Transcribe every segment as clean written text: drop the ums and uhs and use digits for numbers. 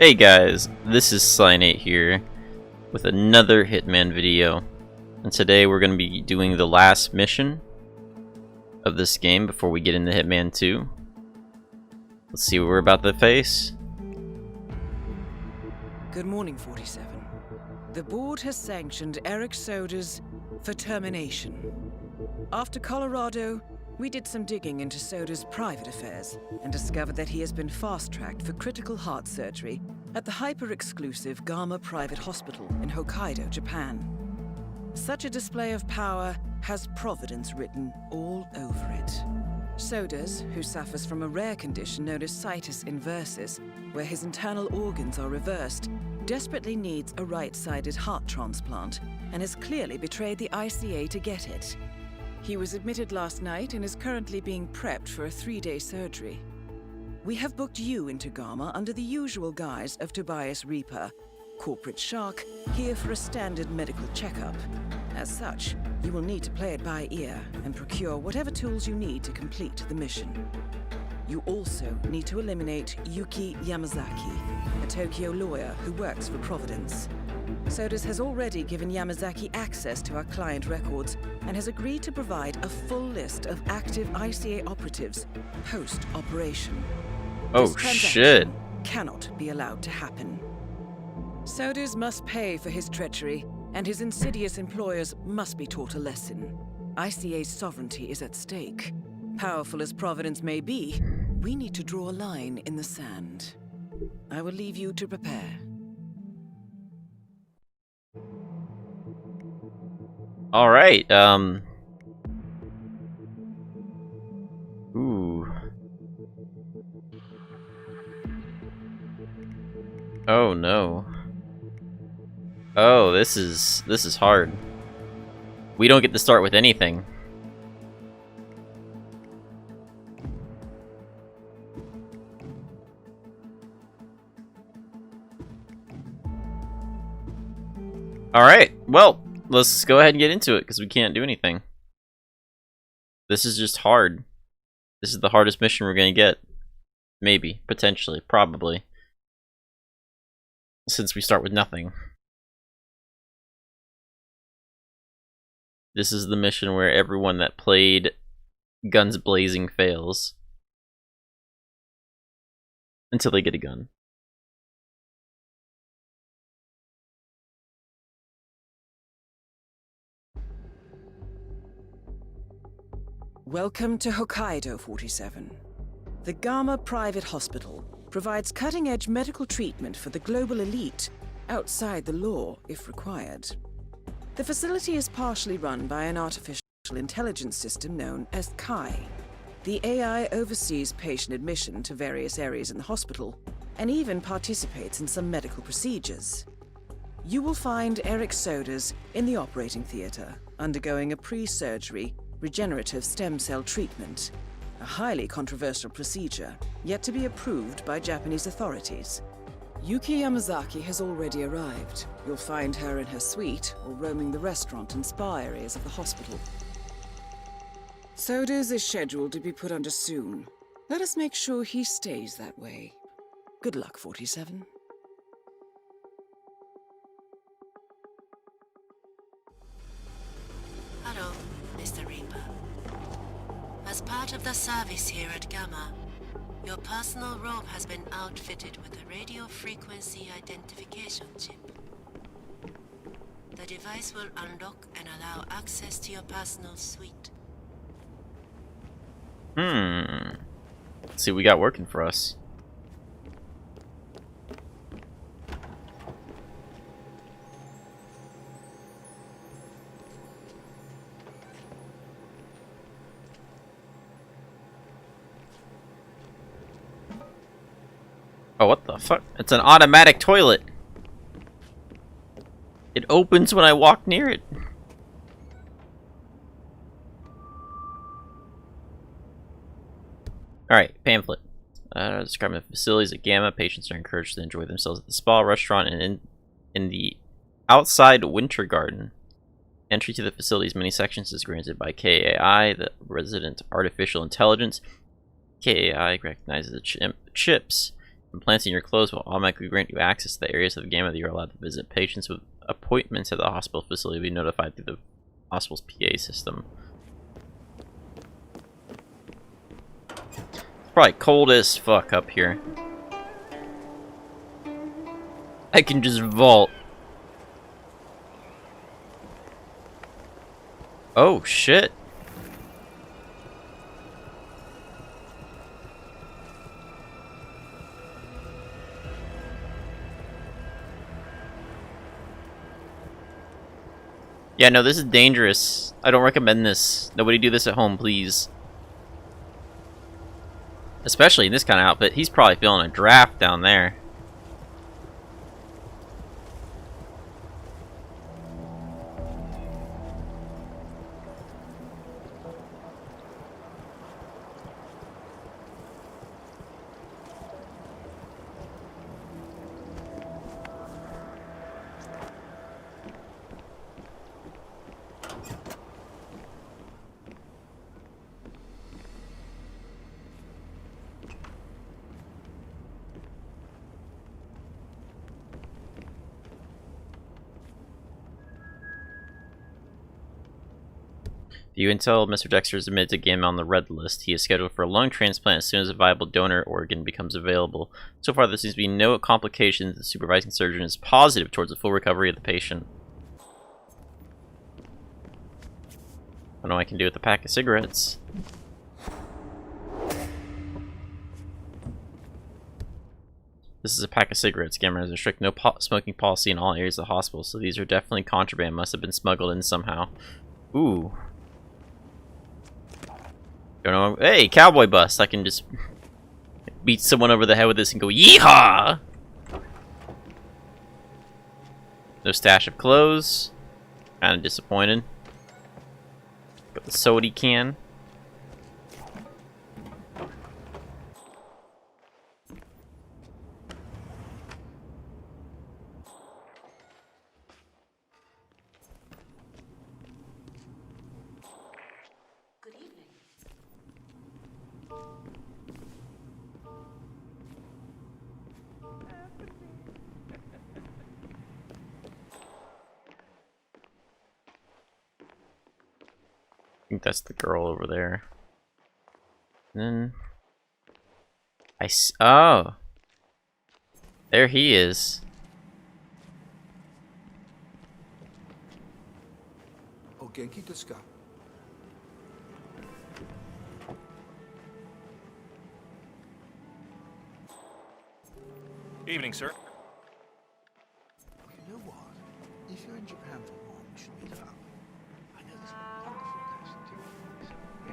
Hey guys, this is Slynate here with another Hitman video, and today we're going to be doing the last mission of this game before we get into Hitman 2. Let's see what we're about to face. Good morning, 47. The board has sanctioned Eric Soda's for termination. After Colorado, we did some digging into Soda's private affairs and discovered that he has been fast-tracked for critical heart surgery at the hyper-exclusive Gama Private Hospital in Hokkaido, Japan. Such a display of power has Providence written all over it. Sodas, who suffers from a rare condition known as situs inversus, where his internal organs are reversed, desperately needs a right-sided heart transplant and has clearly betrayed the ICA to get it. He was admitted last night and is currently being prepped for a 3-day surgery. We have booked you into Gama under the usual guise of Tobias Reaper, corporate shark, here for a standard medical checkup. As such, you will need to play it by ear and procure whatever tools you need to complete the mission. You also need to eliminate Yuki Yamazaki, a Tokyo lawyer who works for Providence. Sodas has already given Yamazaki access to our client records and has agreed to provide a full list of active ICA operatives post-operation. Oh This transaction shit. cannot be allowed to happen. Sodas must pay for his treachery, and his insidious employers must be taught a lesson. ICA's sovereignty is at stake. Powerful as Providence may be, we need to draw a line in the sand. I will leave you to prepare. Alright, Ooh. Oh no. Oh, this is hard. We don't get to start with anything. Alright, well, let's go ahead and get into it, because we can't do anything. This is just hard. This is the hardest mission we're going to get. Maybe, potentially, probably. Since we start with nothing. This is the mission where everyone that played Guns Blazing fails. Until they get a gun. Welcome to Hokkaido, 47. The Gama Private Hospital provides cutting-edge medical treatment for the global elite, outside the law if required. The facility is partially run by an artificial intelligence system known as Kai. The AI oversees patient admission to various areas in the hospital, and even participates in some medical procedures. You will find Eric Sodas in the operating theater, undergoing a pre-surgery regenerative stem cell treatment, a highly controversial procedure, yet to be approved by Japanese authorities. Yuki Yamazaki has already arrived. You'll find her in her suite or roaming the restaurant and spa areas of the hospital. Sodas is scheduled to be put under soon. Let us make sure he stays that way. Good luck, 47. Hello, Mr. Reaper. As part of the service here at Gamma, your personal robe has been outfitted with a radio frequency identification chip. The device will unlock and allow access to your personal suite. Let's see what we got working for us. Oh, what the fuck? It's an automatic toilet. It opens when I walk near it. Alright, pamphlet. Describing the facilities at Gamma. Patients are encouraged to enjoy themselves at the spa, restaurant, and in the outside winter garden. Entry to the facility's many sections is granted by KAI, the resident artificial intelligence. KAI recognizes the chips Implants in your clothes will automatically grant you access to the areas of the gamma that you're allowed to visit. Patients with appointments at the hospital facility will be notified through the hospital's PA system. It's probably cold as fuck up here. I can just vault. Oh shit. Yeah, no, this is dangerous. I don't recommend this. Nobody do this at home, please. Especially in this kind of outfit. He's probably feeling a draft down there. View intel, Mr. Dexter is admitted to Gamma on the red list. He is scheduled for a lung transplant as soon as a viable donor organ becomes available. So far, there seems to be no complications. The supervising surgeon is positive towards the full recovery of the patient. I don't know what I can do with a pack of cigarettes. This is a pack of cigarettes. Gamma has a strict no smoking policy in all areas of the hospital, so these are definitely contraband. Must have been smuggled in somehow. Ooh. Don't know. Hey, cowboy bust! I can just beat someone over the head with this and go yeehaw! No stash of clothes. Kind of disappointed. Got the soda can. I think that's the girl over there. And then oh, there he is. O genki desu ka? Evening, sir. You know what? If you're in Japan for long, you should meet up. I know this wonderful person too. Yes,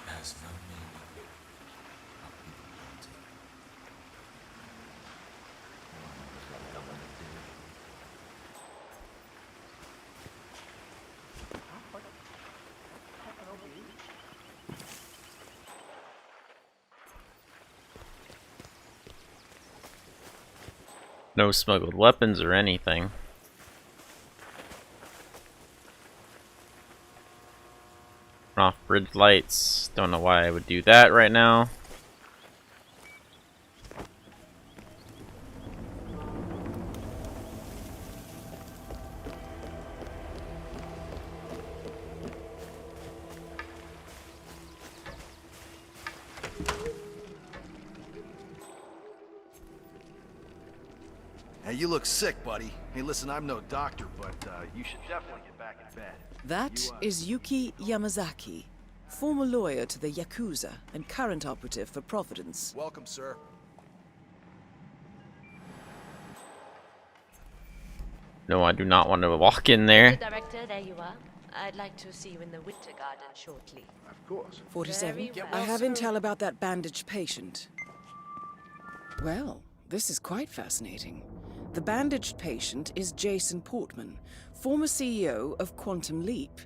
Has no meaning. How people want it. No smuggled weapons or anything. Off bridge lights. Don't know why I would do that right now. Hey, you look sick, buddy. Hey, listen, I'm no doctor, but you should definitely get back in bed. That is Yuki Yamazaki, former lawyer to the Yakuza and current operative for Providence. Welcome, sir. No, I do not want to walk in there. Director, there you are. I'd like to see you in the Winter Garden shortly. Of course. 47. Very well. I have intel about that bandaged patient. Well, this is quite fascinating. The bandaged patient is Jason Portman, former CEO of Quantum Leap.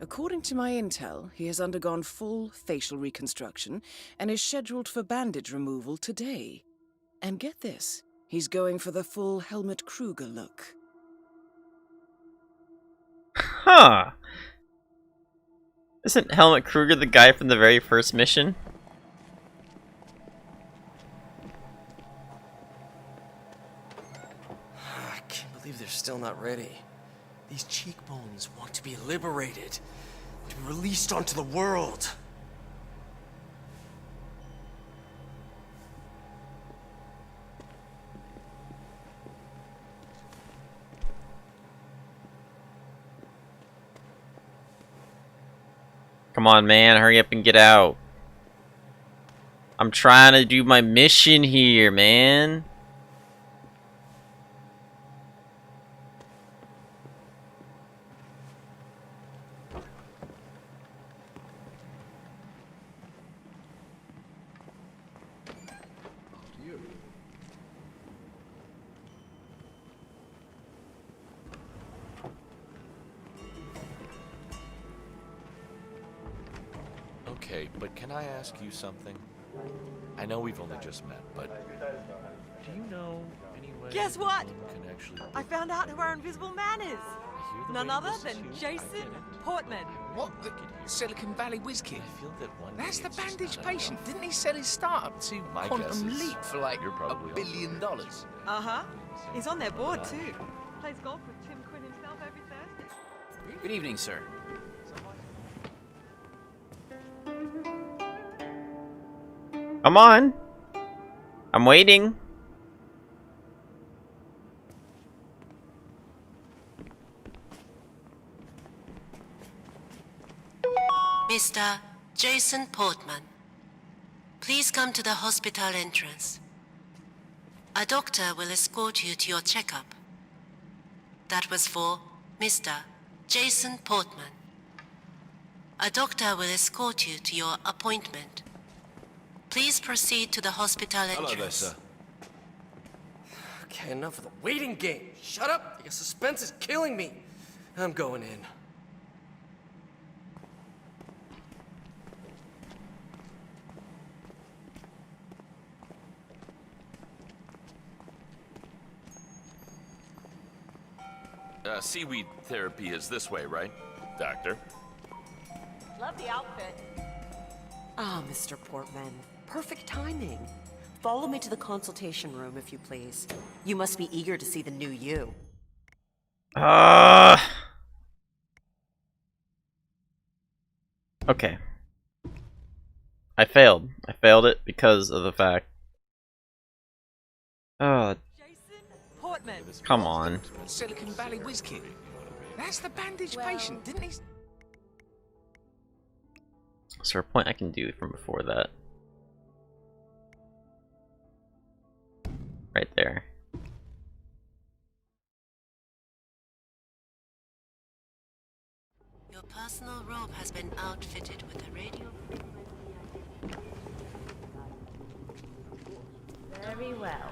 According to my intel, he has undergone full facial reconstruction and is scheduled for bandage removal today. And get this, he's going for the full Helmut Kruger look. Huh. Isn't Helmut Kruger the guy from the very first mission? I can't believe they're still not ready. These cheekbones want to be liberated, to be released onto the world. Come on, man, hurry up and get out. I'm trying to do my mission here, man. Okay, but can I ask you something? I know we've only just met, but do you know any way Guess what? can actually I found out who our invisible man is. hear the None way other this is than huge, I Jason get it. Portman. What? The Silicon Valley whiz kid? I feel that one That's day the it's just bandaged not patient. enough. Didn't he sell his startup to My guess Quantum is Leap for like you're probably $1 billion? Uh-huh. He's on their board too. Plays golf with Tim Quinn himself every Thursday. Good evening, sir. Come on. I'm waiting. Mr. Jason Portman, please come to the hospital entrance. A doctor will escort you to your checkup. That was for Mr. Jason Portman. A doctor will escort you to your appointment. Please proceed to the hospital entrance. Hello there, sir. Okay, enough of the waiting game. Shut up! Your suspense is killing me. I'm going in. Seaweed therapy is this way, right, Doctor? Love the outfit. Ah, Mr. Portman. Perfect timing. Follow me to the consultation room, if you please. You must be eager to see the new you. Okay. I failed. I failed it because of the fact. Oh, Jason Portman. come on. Silicon Valley whiz kid? That's the bandaged patient. Didn't he? Is there a point I can do from before that? Right there. Your personal robe has been outfitted with a radio Very well.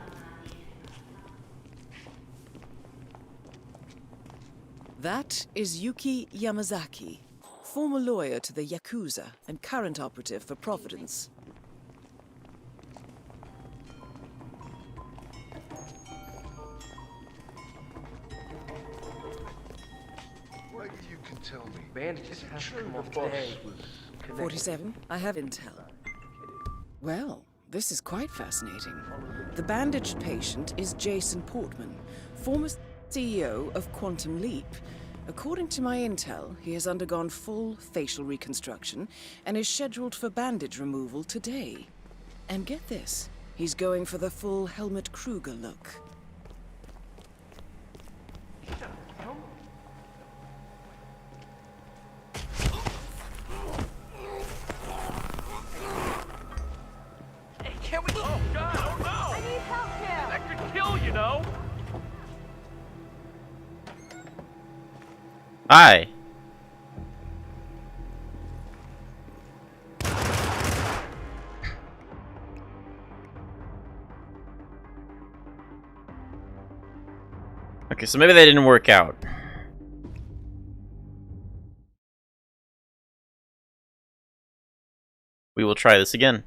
That is Yuki Yamazaki, former lawyer to the Yakuza and current operative for Providence. Maybe you can tell me. Bandages have to come off today. 47, I have intel. Well, this is quite fascinating. The bandaged patient is Jason Portman, former CEO of Quantum Leap. According to my intel, he has undergone full facial reconstruction and is scheduled for bandage removal today. And get this, he's going for the full Helmut Kruger look. Can't we? Oh, God, oh no! I need help here. That could kill, you know? Hi. Okay, so maybe that didn't work out. We will try this again.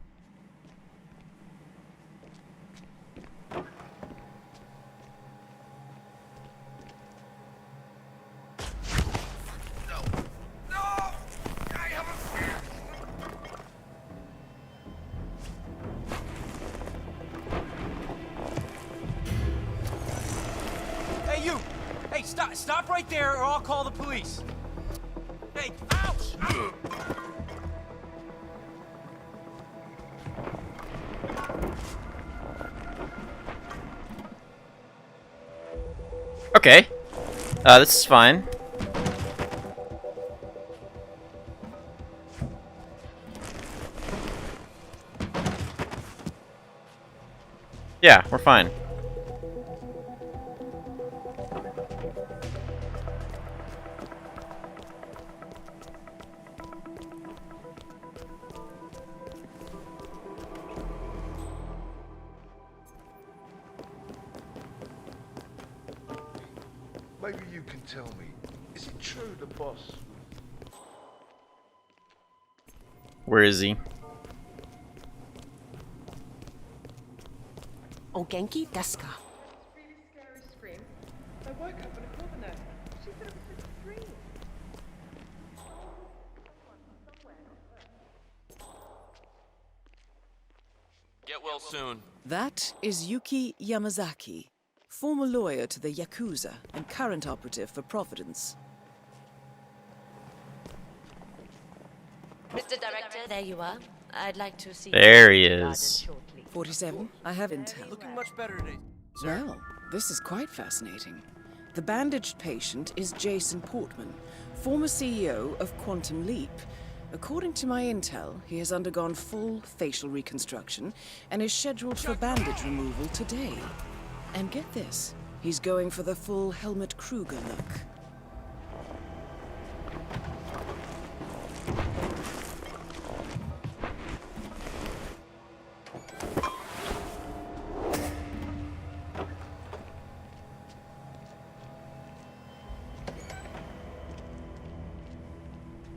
Stop right there or I'll call the police. Hey, ouch! Okay. This is fine. Yeah, we're fine. Maybe you can tell me, is it true the boss? Where is he? Ogenki Deska. Really scary scream. I woke up and I called the nurse. She said it was just a dream. Get well soon. That is Yuki Yamazaki, former lawyer to the Yakuza and current operative for Providence. Mr. Director, there you are. I'd like to see There he you in the garden is. shortly. 47, I have intel. Looking much better today. Well, this is quite fascinating. The bandaged patient is Jason Portman, former CEO of Quantum Leap. According to my intel, he has undergone full facial reconstruction and is scheduled for bandage removal today. And get this, he's going for the full Helmut Kruger look.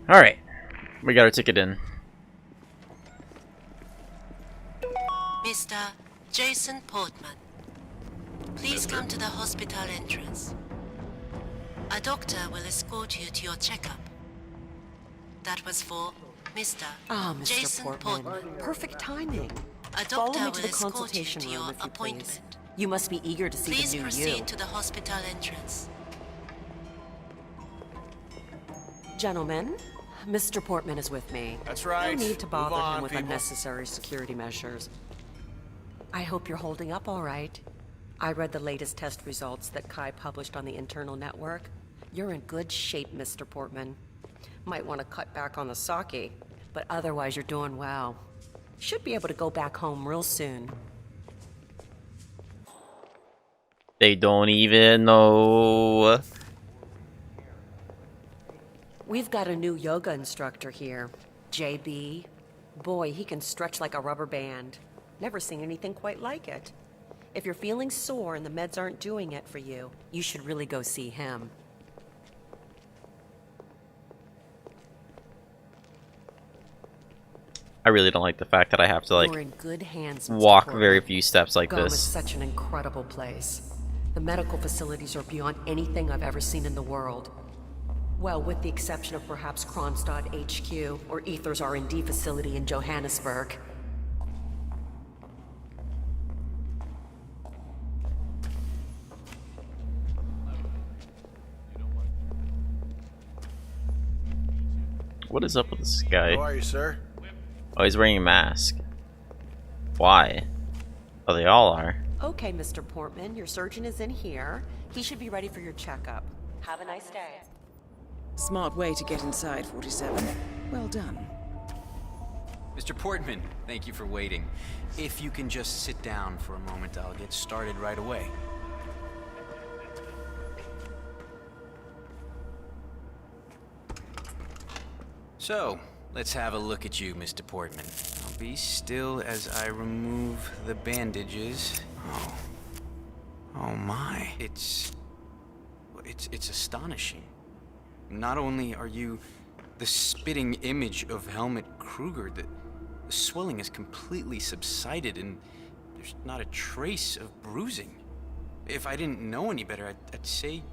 Alright. We got our ticket in. Mr. Jason Portman, please come to the hospital entrance. A doctor will escort you to your checkup. That was for Mr. Ah, Mr. Jason Portman. Perfect timing. A Follow doctor me to will the escort you consultation to room your if you appointment. please. You must be eager to see Please the new proceed you. to the hospital entrance. Gentlemen, Mr. Portman is with me. That's right. No need to bother Move on, him with people. unnecessary security measures. I hope you're holding up all right. I read the latest test results that Kai published on the internal network. You're in good shape, Mr. Portman. Might want to cut back on the sake, but otherwise you're doing well. Should be able to go back home real soon. They don't even know. We've got a new yoga instructor here, JB. Boy, he can stretch like a rubber band. Never seen anything quite like it. If you're feeling sore and the meds aren't doing it for you, you should really go see him. I really don't like the fact that I have to You're in good hands, Mr. walk Portman. very few steps like Guam is this. such an incredible place. The medical facilities are beyond anything I've ever seen in the world. Well, with the exception of perhaps Kronstadt HQ or Ether's R&D facility in Johannesburg. What is up with this guy? How are you, sir? Oh, he's wearing a mask. Why? Oh, they all are. Okay, Mr. Portman, your surgeon is in here. He should be ready for your checkup. Have a nice day. Smart way to get inside, 47. Well done. Mr. Portman, thank you for waiting. If you can just sit down for a moment, I'll get started right away. So, let's have a look at you, Mr. Portman. I'll be still as I remove the bandages. Oh my. It's astonishing. Not only are you the spitting image of Helmut Kruger, the swelling has completely subsided and there's not a trace of bruising. If I didn't know any better, I'd say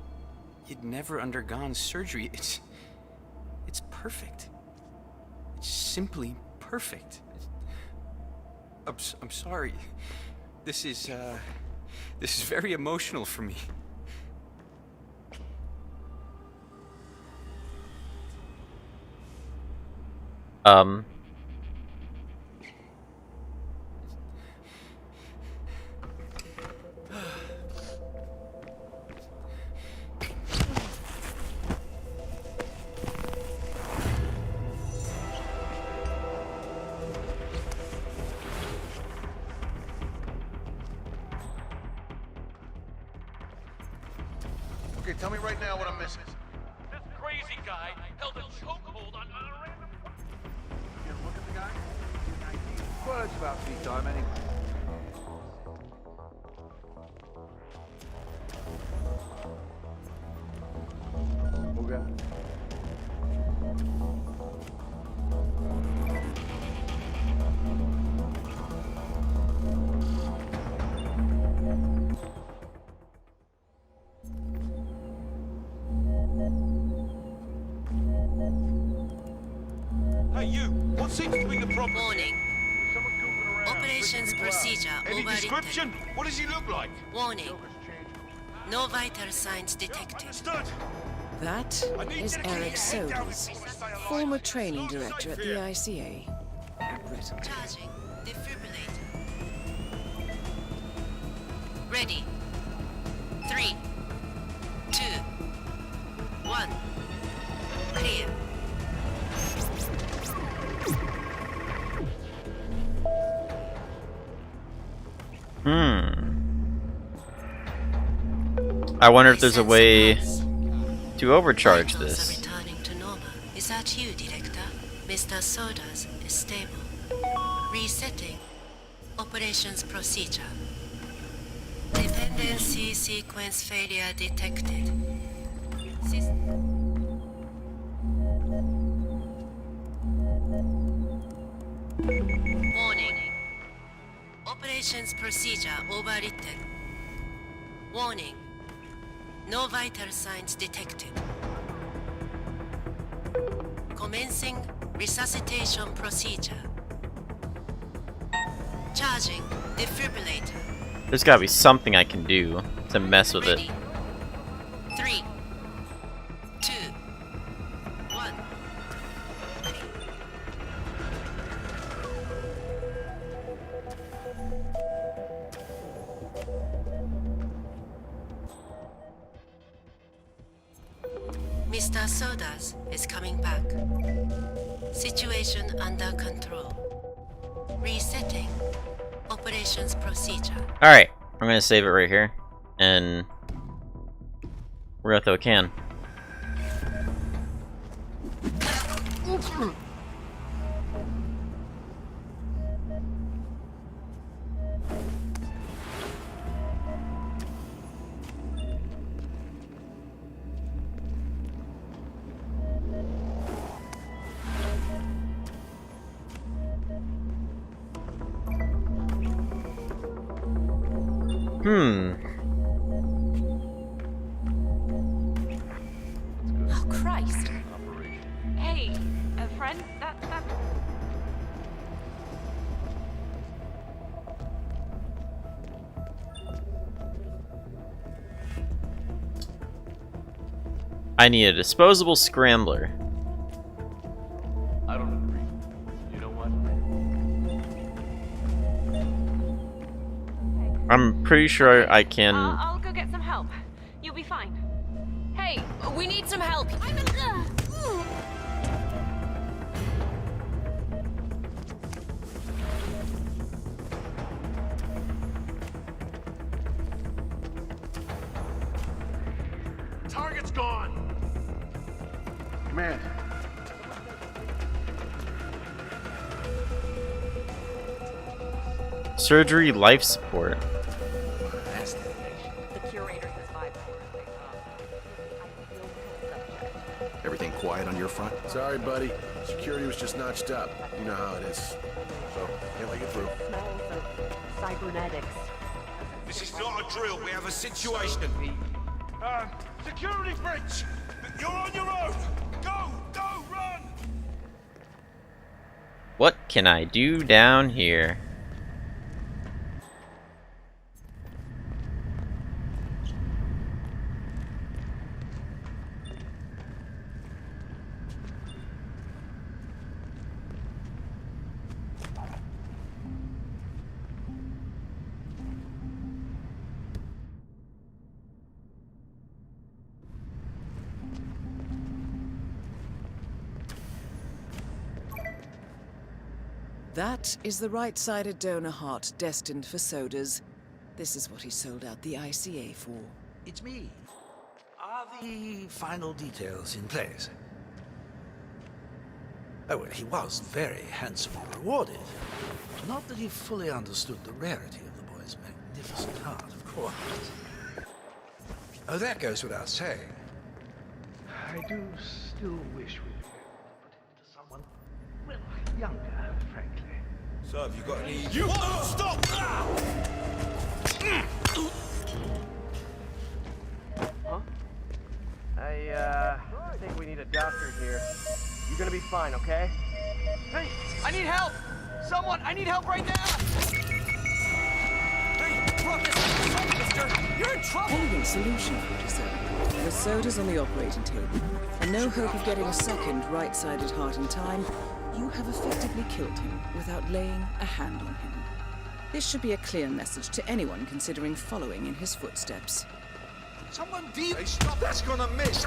you'd never undergone surgery. It's perfect. It's simply perfect. I'm sorry. This is very emotional for me. Um. Okay, tell me right now what I'm missing. This crazy guy held a chokehold on a random... You look at the guy? Well, it's about feet time anyway. Okay. Hey, you! What seems to be the problem? Warning. Operations procedure Any overridden. description? What does he look like? Warning. No vital signs detected. Understood. That is Eric Soders, former training director at the ICA. Regrettable. Charging defibrillator. Ready. 3, 2, 1. Clear. I wonder if there's a way to overcharge Vitals this. are returning to normal. Is that you, Director? Mr. Sodas is stable. Resetting. Operations procedure. Dependency sequence failure detected. Warning. Operations procedure overwritten. Warning. No vital signs detected. Commencing resuscitation procedure. Charging defibrillator. There's gotta be something I can do to mess with it. Ready. 3, 2, 1. Mr. Sodas is coming back. Situation under control. Resetting. Operations procedure. Alright, I'm gonna save it right here. And we're gonna throw a can. Oh, Christ. Hey, a friend? That... I need a disposable scrambler. I don't agree. You know what? I'm pretty sure I can. I'll go get some help. You'll be fine. Hey, we need some help. I'm in... Target's gone! Command. Surgery life support. The curator says 5 hours. Everything quiet on your front? Sorry, buddy. Security was just notched up. You know how it is. So, can't let you through. Smells of cybernetics. This is not a drill. We have a situation. Security breach! You're on your own! Go! Go! Run! What can I do down here? That is the right-sided donor heart destined for Soda's. This is what he sold out the ICA for. It's me. Are the final details in place? Oh, well, he was very handsomely rewarded. Not that he fully understood the rarity of the boy's magnificent heart, of course. Oh, that goes without saying. I do still wish we'd been able to put it into someone, well, younger, frankly. So, have you got any... You... Stop! Huh? I think we need a doctor here. You're gonna be fine, okay? Hey, I need help! Someone, I need help right now! Hey, brought this up, mister! You're in trouble! Elegant solution, 47. With Soda's on the operating table, and no hope of getting a second right-sided heart in time, you have effectively killed him without laying a hand on him. This should be a clear message to anyone considering following in his footsteps. Someone deep... Hey, stop! That's gonna miss!